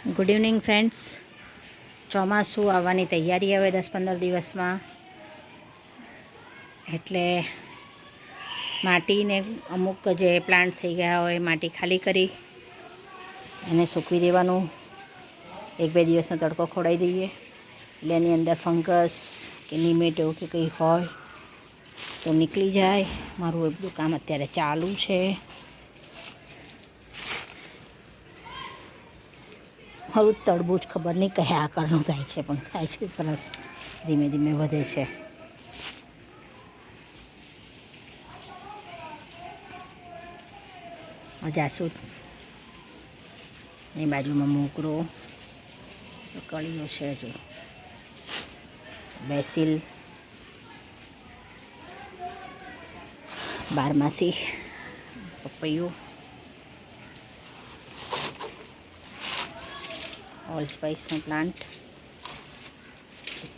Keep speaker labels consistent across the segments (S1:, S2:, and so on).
S1: Good evening friends. ચોમાસું આવવાની તૈયારી હવે 10-15 દિવસમાં, એટલે માટીને અમુક જે પ્લાન્ટ થઈ ગયા હોય માટી ખાલી કરી એને સૂકવી દેવાનું. 1-2 દિવસનો તડકો ખોડાવી દઈએ એટલે એની અંદર ફંગસ કે નિમેટો કે કંઈ હોય તો નીકળી જાય. મારું એ બધું કામ અત્યારે ચાલુ છે. મારું તડબૂચ ખબર નહીં કયા આકારનું થાય છે, પણ થાય છે સરસ, ધીમે ધીમે વધે છે. જાસૂદ, એ બાજુમાં મોગરો, કળીઓ છે, હજુ બેસિલ, બારમાસી, પપૈયું, ઓલ સ્પાઇસનો પ્લાન્ટ,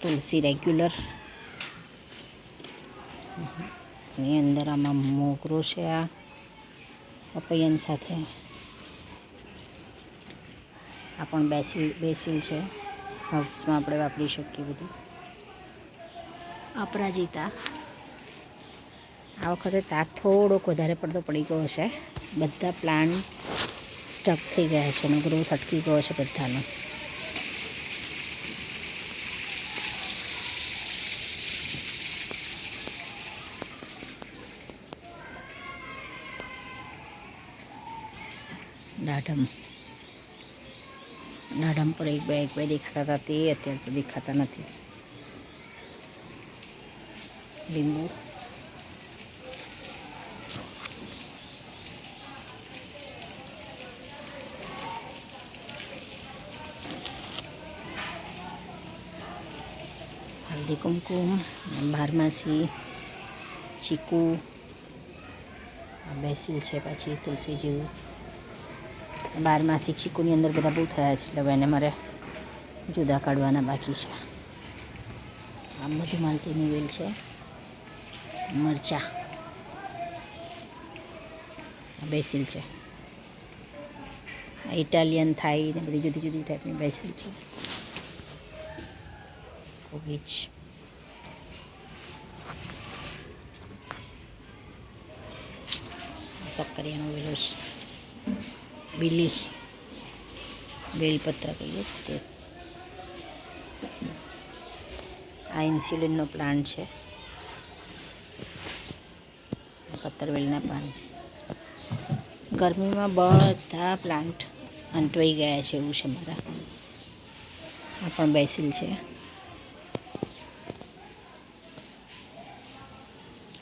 S1: તુલસી રેગ્યુલર, એની અંદર આમાં મોગરો છે, આ પપૈયાની સાથે આ પણ બેસિલ છે. હર્બ્સમાં આપણે વાપરી શકીએ બધું. અપરાજિતા, આ વખતે તાપ થોડોક વધારે પડતો પડી ગયો છે. બધા પ્લાન્ટ સ્ટક થઈ ગયા છે અને ગ્રોથ અટકી ગયો છે બધાનો. દાડમ પર એક બે દેખાતા હતા, તે અત્યારે તો દેખાતા નથી. લીંબુ, હલ્દી કુમકુમ, બારમાસી, ચીકુ, બેસિલ છે, પછી તુલસી જેવું. બારમાસી ચીકુની અંદર બધા બહુ થયા છે, એટલે એને મારે જુદા કાઢવાના બાકી છે. આ બધું માલતીની વેલ છે, મરચાં, બેસિલ છે, ઇટાલિયન થાઈ ને બધી જુદી જુદી ટાઈપની બેસિલ છે. કોબીજ, સક્કરિયાનો વેલો છે, બીલી, બેલપત્ર કહીએ તે. આ ઇન્સ્યુલિનનો પ્લાન્ટ છે, પત્તરવેલના પાન. ગરમીમાં બધા પ્લાન્ટ અંટવાઈ ગયા છે એવું છે મારા. આ પણ બેસિલ છે.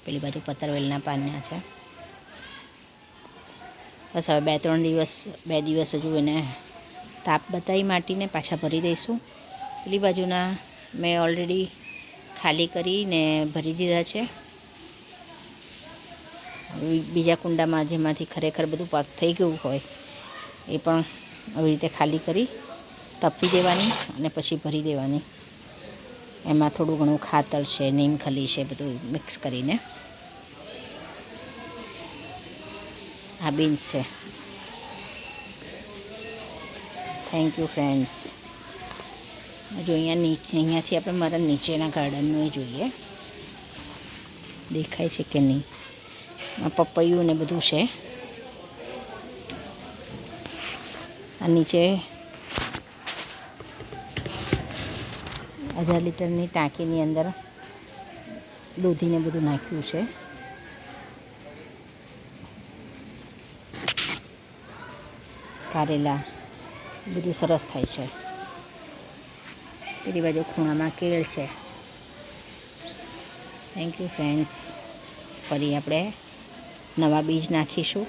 S1: પેલી બાજુ પત્તરવેલના પાનના છે. બસ હવે 2 દિવસ હજુ એને તાપ બતાવી માટીને પાછા ભરી દઈશું. પેલી બાજુના મેં ઓલરેડી ખાલી કરીને ભરી દીધા છે. બીજા કુંડામાં જેમાંથી ખરેખર બધું પાક થઈ ગયું હોય એ પણ આવી રીતે ખાલી કરી તપી દેવાની અને પછી ભરી દેવાની. એમાં થોડું ઘણું ખાતર છે, નીમખલી છે, બધું મિક્સ કરીને. આ બીન્સ છે. Thank you friends. જો અહીંયાથી આપણે મારા નીચેના ગાર્ડનનું એ જોઈએ, દેખાય છે કે નહીં. આ પપૈયું ને બધું છે. આ નીચે 1000 લીટરની ટાંકીની અંદર દૂધીને બધું નાખ્યું છે. કારેલા, બધું સરસ થાય છે. પેલી બાજુ ખૂણામાં કેળ છે. Thank you friends. ફરી આપણે નવા બીજ નાખીશું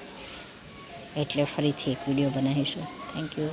S1: એટલે ફરીથી એક વિડીયો બનાવીશું. Thank you.